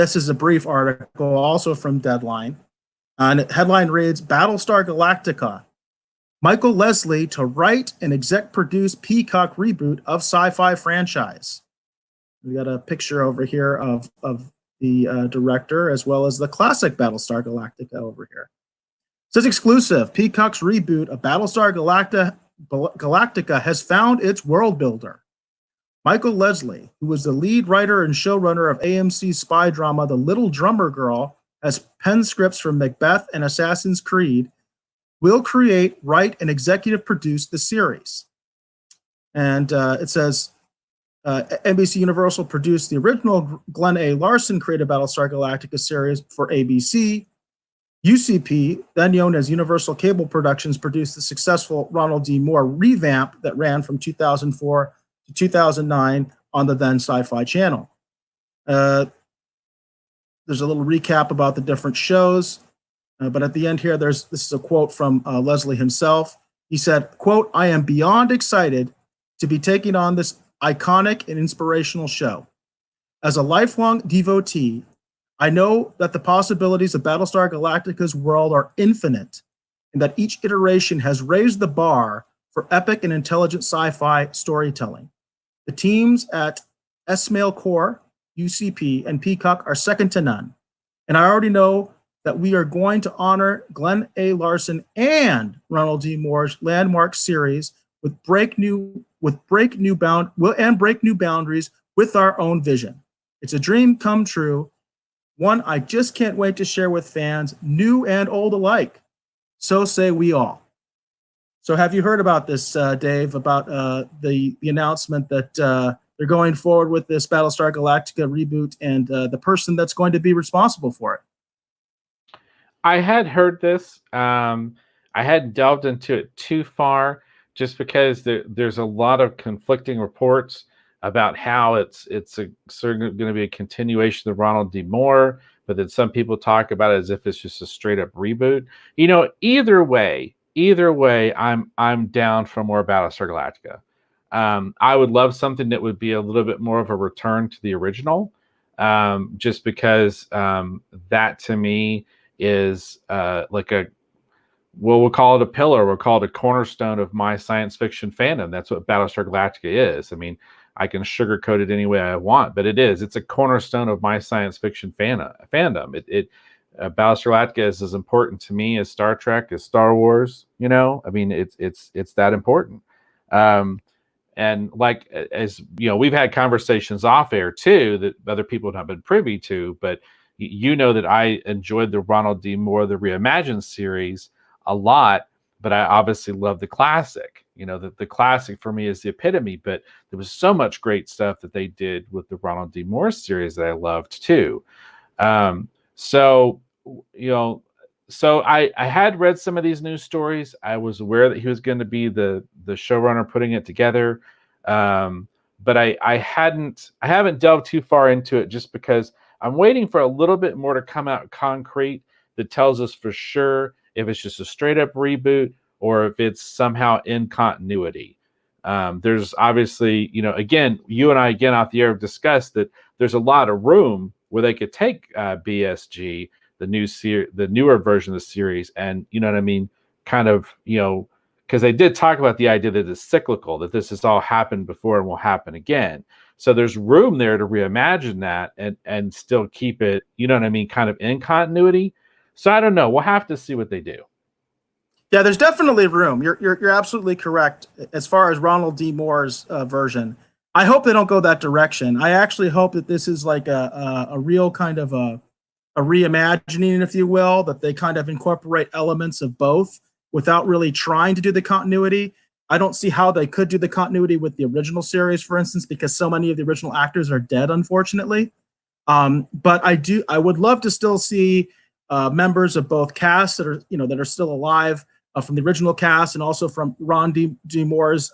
This is a brief article, also from Deadline. And the headline reads, Battlestar Galactica. Michael Lesslie to write and exec produce Peacock reboot of sci-fi franchise. We got a picture over here of the director, as well as the classic Battlestar Galactica over here. It says exclusive, Peacock's reboot of Battlestar Galactica has found its world builder. Michael Lesslie, who was the lead writer and showrunner of AMC's spy drama The Little Drummer Girl, has penned scripts for Macbeth and Assassin's Creed, will create, write, and executive produce the series. And it says, NBC Universal produced the original Glenn A. Larson created Battlestar Galactica series for ABC. UCP, then known as Universal Cable Productions, produced the successful Ronald D. Moore revamp that ran from 2004 to 2009 on the then Sci-Fi Channel. There's a little recap about the different shows, but at the end here, this is a quote from Lesslie himself. He said, quote, I am beyond excited to be taking on this iconic and inspirational show. As a lifelong devotee, I know that the possibilities of Battlestar Galactica's world are infinite, and that each iteration has raised the bar for epic and intelligent sci-fi storytelling. The teams at Esmail Corps, UCP, and Peacock are second to none, and I already know that we are going to honor Glenn A. Larson and Ronald D. Moore's landmark series with break new boundaries with our own vision. It's a dream come true, one I just can't wait to share with fans, new and old alike. So say we all. So have you heard about this, Dave, about the announcement that they're going forward with this Battlestar Galactica reboot and the person that's going to be responsible for it? I had heard this. I hadn't delved into it too far, just because there's a lot of conflicting reports about how it's certainly going to be a continuation of Ronald D. Moore, but then some people talk about it as if it's just a straight up reboot. You know, either way, I'm down for more Battlestar Galactica. I would love something that would be a little bit more of a return to the original, just because that to me is like we'll call it a pillar. We'll call it a cornerstone of my science fiction fandom. That's what Battlestar Galactica is. I mean, I can sugarcoat it any way I want, but it's a cornerstone of my science fiction fandom. Battlestar Galactica is as important to me as Star Trek, as Star Wars. You know, I mean, it's that important. And like, as you know, we've had conversations off air too that other people have been privy to, but you know that I enjoyed the Ronald D. Moore, the Reimagined series a lot, but I obviously love the classic. You know, the classic for me is the epitome, but there was so much great stuff that they did with the Ronald D. Moore series that I loved too. So I had read some of these news stories. I was aware that he was going to be the showrunner putting it together. But I haven't delved too far into it, just because I'm waiting for a little bit more to come out concrete that tells us for sure if it's just a straight up reboot or if it's somehow in continuity. There's obviously, you know, again, you and I again off the air have discussed that there's a lot of room where they could take BSG, the newer version of the series, and you know what I mean, kind of, you know, because they did talk about the idea that it's cyclical, that this has all happened before and will happen again. So there's room there to reimagine that and still keep it, you know what I mean, kind of in continuity. So I don't know. We'll have to see what they do. Yeah, there's definitely room. You're absolutely correct as far as Ronald D. Moore's version. I hope they don't go that direction. I actually hope that this is like a real kind of a reimagining, if you will, that they kind of incorporate elements of both without really trying to do the continuity. I don't see how they could do the continuity with the original series, for instance, because so many of the original actors are dead, unfortunately. But I would love to still see members of both casts that are still alive from the original cast and also from Ron D. Moore's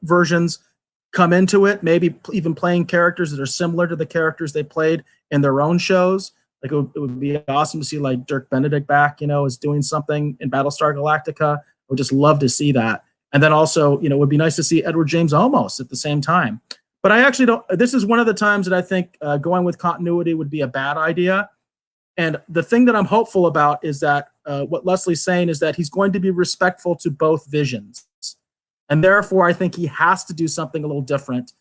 versions come into it, maybe even playing characters that are similar to the characters they played in their own shows. Like it would be awesome to see like Dirk Benedict back, is doing something in Battlestar Galactica. I would just love to see that. And then also, it would be nice to see Edward James Olmos at the same time. But I actually don't. This is one of the times that I think going with continuity would be a bad idea. And the thing that I'm hopeful about is that what Leslie's saying is that he's going to be respectful to both visions. And therefore, I think he has to do something a little different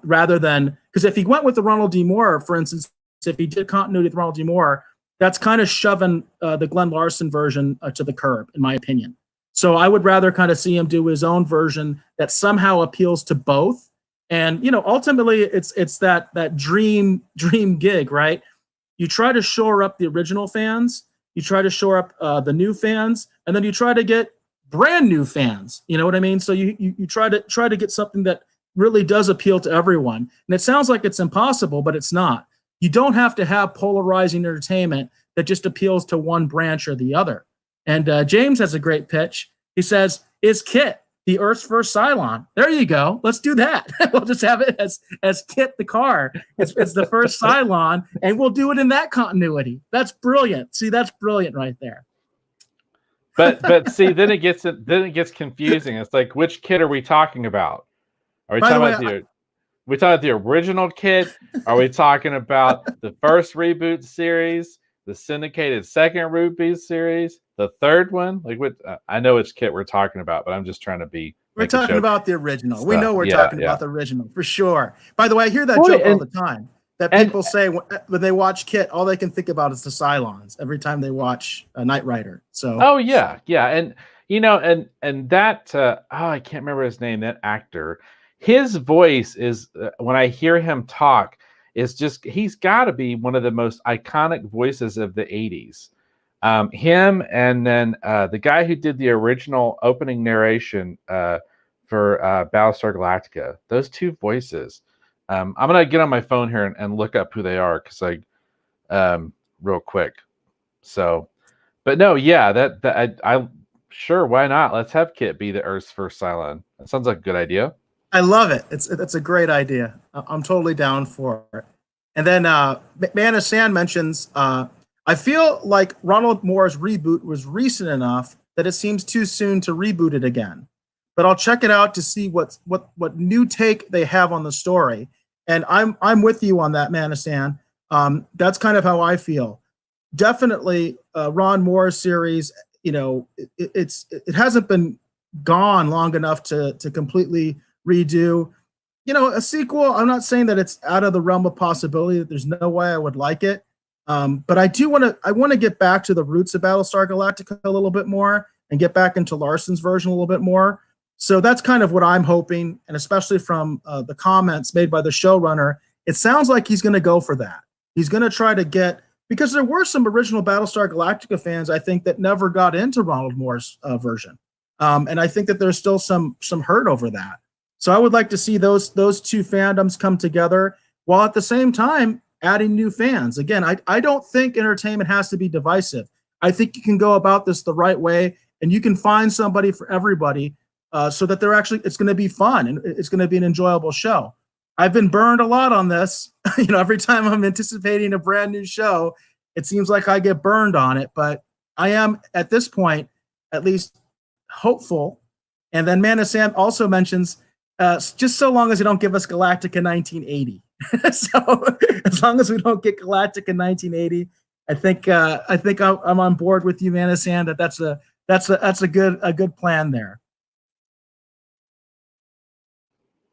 rather than, because if he went with the Ronald D. Moore, for instance, if he did continuity with Ronald D. Moore, that's kind of shoving the Glenn Larson version to the curb, in my opinion. So I would rather kind of see him do his own version that somehow appeals to both. And ultimately, it's that dream gig, right? You try to shore up the original fans, you try to shore up the new fans, and then you try to get brand new fans. You know what I mean? So you try to get something that really does appeal to everyone. And it sounds like it's impossible, but it's not. You don't have to have polarizing entertainment that just appeals to one branch or the other. And James has a great pitch. He says, "Is Kit the Earth's first Cylon?" There you go. Let's do that. We'll just have it as Kit the car. It's the first Cylon, and we'll do it in that continuity. That's brilliant. See, that's brilliant right there. But see, then it gets confusing. It's like, which Kit are we talking about? Are we we talking about the original Kit? Are we talking about the first reboot series, the syndicated second reboot series, the third one? Like, what? I know which Kit we're talking about, but I'm just trying to be. We're talking about the original. Stuff. We know we're talking about the original for sure. By the way, I hear that joke all the time. That people say when they watch Kit, all they can think about is the Cylons every time they watch Knight Rider. So. Oh yeah, and and that I can't remember his name. That actor, his voice is when I hear him talk, is just he's got to be one of the most iconic voices of the '80s. Him and then the guy who did the original opening narration for Battlestar Galactica. Those two voices. I'm gonna get on my phone here and look up who they are because real quick. So, but no, yeah, that I sure, why not? Let's have Kit be the Earth's first Cylon. That sounds like a good idea. I love it. It's a great idea. I'm totally down for it. And then Man of Sand mentions, I feel like Ronald Moore's reboot was recent enough that it seems too soon to reboot it again. But I'll check it out to see what new take they have on the story. And I'm with you on that, Man of Sand. That's kind of how I feel. Definitely, Ron Moore's series. It hasn't been gone long enough to completely redo. A sequel. I'm not saying that it's out of the realm of possibility. That there's no way I would like it. But I want to get back to the roots of Battlestar Galactica a little bit more and get back into Larson's version a little bit more. So that's kind of what I'm hoping, and especially from the comments made by the showrunner, it sounds like he's going to go for that. He's going to try to get, because there were some original Battlestar Galactica fans, I think, that never got into Ronald Moore's version, and I think that there's still some hurt over that. So I would like to see those two fandoms come together, while at the same time adding new fans. Again, I don't think entertainment has to be divisive. I think you can go about this the right way, and you can find somebody for everybody. So that it's going to be fun and it's going to be an enjoyable show. I've been burned a lot on this. Every time I'm anticipating a brand new show, it seems like I get burned on it. But I am at this point at least hopeful. And then Man of Sand also mentions just so long as they don't give us Galactica 1980. So as long as we don't get Galactica 1980, I think I'm on board with you, Man of Sand. That's a good plan there.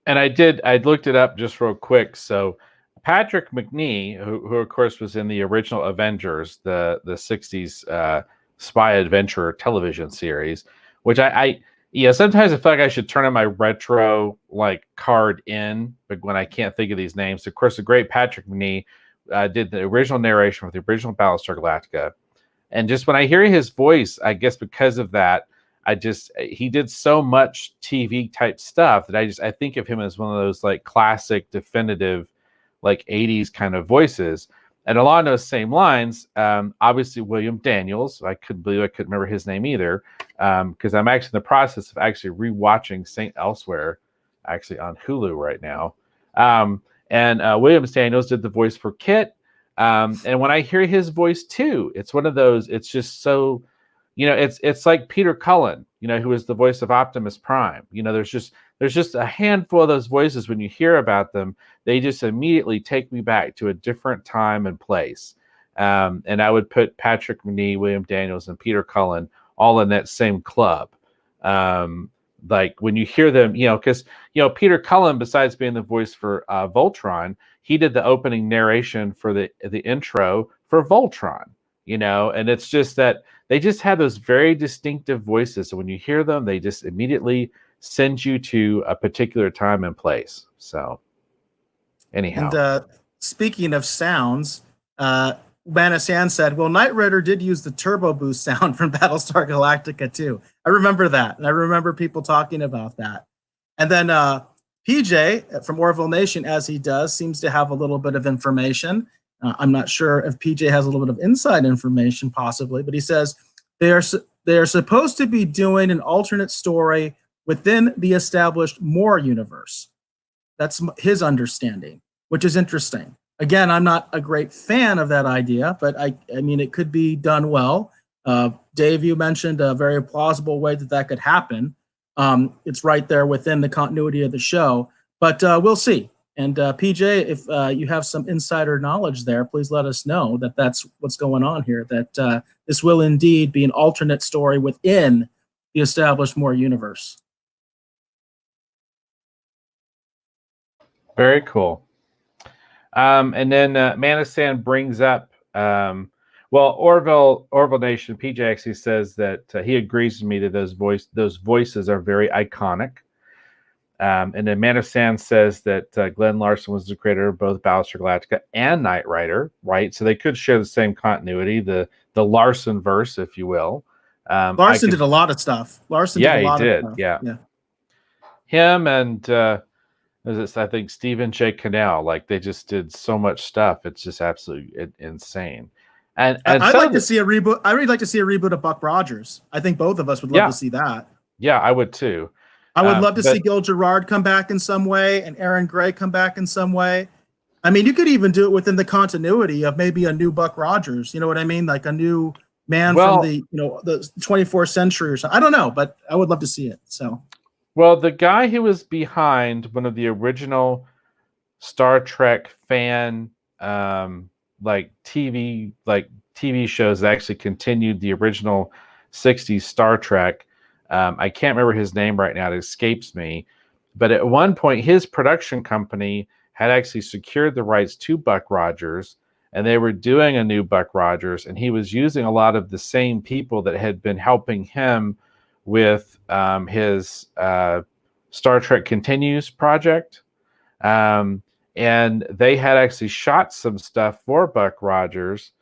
And I looked it up just real quick. So Patrick McNee, who of course was in the original Avengers, the 60s spy adventure television series, which I sometimes I feel like I should turn in my retro card in, but when I can't think of these names. Of course, the great Patrick McNee did the original narration with the original Battlestar Galactica. And just when I hear his voice, I guess because of that, he did so much TV type stuff that I think of him as one of those classic definitive 80s kind of voices. And along those same lines, obviously William Daniels, I couldn't believe I couldn't remember his name either, because I'm actually in the process of actually rewatching Saint Elsewhere actually on Hulu right now. And William Daniels did the voice for Kit. And when I hear his voice too, it's one of those, it's just so, it's like Peter Cullen, who is the voice of Optimus Prime. There's there's just a handful of those voices. When you hear about them, they just immediately take me back to a different time and place. And I would put Patrick Macnee, William Daniels, and Peter Cullen all in that same club. Like when you hear them, because Peter Cullen, besides being the voice for Voltron, he did the opening narration for the intro for Voltron. And it's just that they just have those very distinctive voices. So when you hear them, they just immediately send you to a particular time and place. So anyhow. And speaking of sounds, Manasan said, well, Knight Rider did use the turbo boost sound from Battlestar Galactica too. I remember that. And I remember people talking about that. And then PJ from Orville Nation, as he does, seems to have a little bit of information. I'm not sure if PJ has a little bit of inside information, possibly, but he says they are supposed to be doing an alternate story within the established Moore universe. That's his understanding, which is interesting. Again, I'm not a great fan of that idea, but I mean, it could be done well. Dave, you mentioned a very plausible way that could happen. It's right there within the continuity of the show, but we'll see. And PJ, if you have some insider knowledge there, please let us know that that's what's going on here, that this will indeed be an alternate story within the established Moore universe. Very cool. And then Manasan brings up, Orville Nation, PJ actually says that he agrees with me that those voices are very iconic. And then Manasan says that Glenn Larson was the creator of both Battlestar Galactica and Knight Rider, right? So they could share the same continuity, the Larson verse, if you will. Larson did a lot of stuff. Larson did a lot of stuff. Yeah. Him and I think Stephen J. Cannell, like they just did so much stuff. It's just absolutely insane. And I'd like to see a reboot. I really like to see a reboot of Buck Rogers. I think both of us would love to see that. Yeah, I would too. I would love to see Gil Gerard come back in some way and Aaron Gray come back in some way. I mean, you could even do it within the continuity of maybe a new Buck Rogers. You know what I mean? Like a new man from the the 24th century or something. I don't know, but I would love to see it. So. Well, the guy who was behind one of the original Star Trek fan TV shows that actually continued the original 60s Star Trek. I can't remember his name right now. It escapes me. But at one point, his production company had actually secured the rights to Buck Rogers, and they were doing a new Buck Rogers, and he was using a lot of the same people that had been helping him with his Star Trek Continues project. And they had actually shot some stuff for Buck Rogers,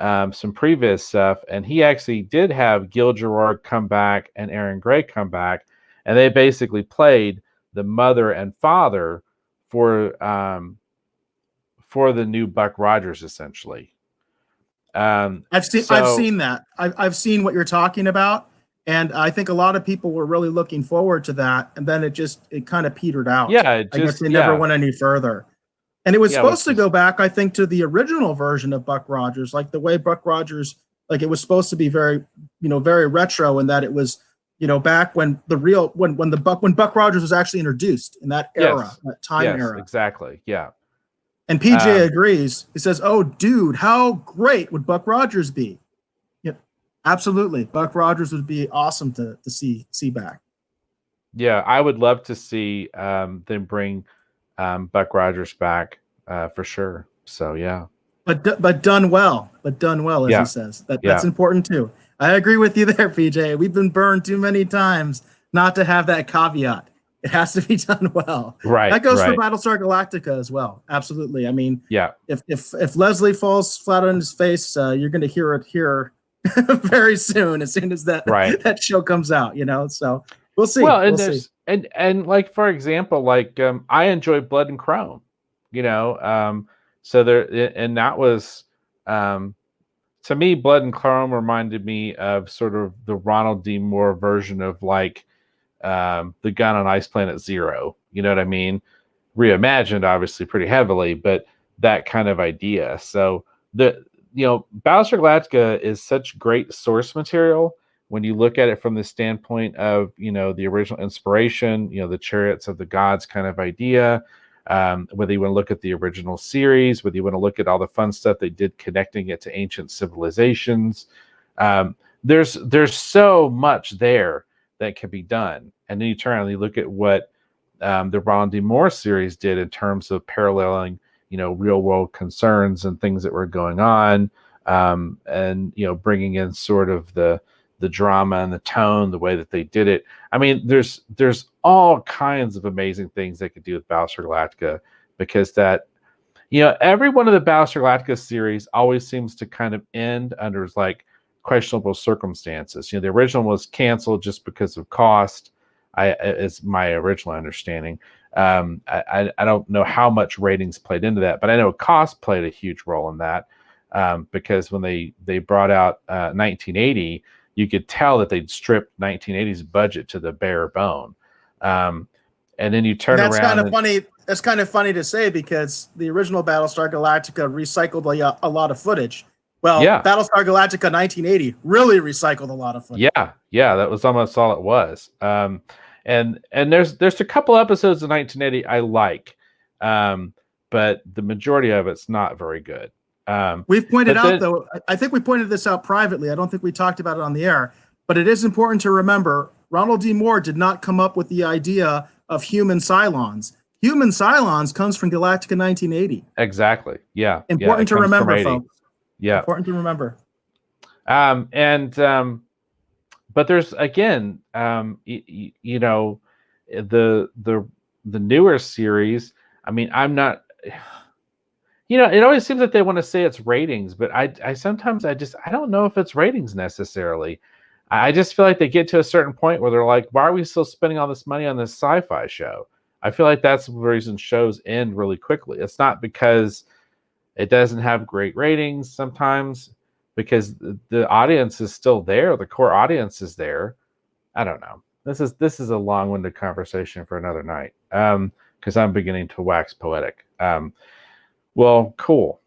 some previous stuff, and he actually did have Gil Gerard come back and Aaron Gray come back, and they basically played the mother and father for the new Buck Rogers, essentially. I've seen that. I've seen what you're talking about. And I think a lot of people were really looking forward to that, and then it kind of petered out. Yeah, I guess they never went any further. And it was supposed to go back, I think, to the original version of Buck Rogers, like the way Buck Rogers, like it was supposed to be very, very retro, in that it was, back when when Buck Rogers was actually introduced in that era, that time era. Exactly. Yeah. And PJ agrees. He says, "Oh, dude, how great would Buck Rogers be?" Absolutely. Buck Rogers would be awesome to see back. Yeah, I would love to see them bring Buck Rogers back for sure. So, yeah. But done well. As he says. That's important too. I agree with you there, PJ. We've been burned too many times not to have that caveat. It has to be done well. Right. That goes for Battlestar Galactica as well. Absolutely. I mean, if Leslie falls flat on his face, you're going to hear it here very soon as that show comes out, so we'll see. Well, and we'll see. And like, for example, like I enjoy Blood and Chrome, so there, and that was to me, Blood and Chrome reminded me of sort of the Ronald D. Moore version of like the Gun on Ice Planet Zero, you know what I mean? Reimagined obviously pretty heavily, but that kind of idea. So Battlestar Galactica is such great source material when you look at it from the standpoint of, the original inspiration, the chariots of the gods kind of idea, whether you want to look at the original series, whether you want to look at all the fun stuff they did connecting it to ancient civilizations, there's so much there that can be done. And then you turn around and you look at what the Ronald D. Moore series did in terms of paralleling, real world concerns and things that were going on, and bringing in sort of the drama and the tone, the way that they did it. I mean, there's all kinds of amazing things they could do with Battlestar Galactica, because that, every one of the Battlestar Galactica series always seems to kind of end under like questionable circumstances. The original was canceled just because of cost. Is my original understanding. I don't know how much ratings played into that, but I know cost played a huge role in that, because when they brought out 1980, you could tell that they'd stripped 1980's budget to the bare bone. And then you turn That's around. kind of funny. That's kind of funny to say, because the original Battlestar Galactica recycled a lot of footage. Well, Yeah. Battlestar Galactica 1980 really recycled a lot of footage. Yeah, that was almost all it was. And there's a couple episodes of 1980 I like, but the majority of it's not very good. We've pointed out, though, I think we pointed this out privately. I don't think we talked about it on the air, but it is important to remember Ronald D. Moore did not come up with the idea of human Cylons. Human Cylons comes from Galactica 1980. Exactly. Yeah. Important to remember, folks. Yeah. Important to remember. But there's, again, the newer series. I mean, I'm not. It always seems like they want to say it's ratings, but I sometimes I don't know if it's ratings necessarily. I just feel like they get to a certain point where they're like, why are we still spending all this money on this sci-fi show? I feel like that's the reason shows end really quickly. It's not because it doesn't have great ratings sometimes, because the audience is still there. The core audience is there. I don't know. This is a long-winded conversation for another night, because I'm beginning to wax poetic. Well, cool.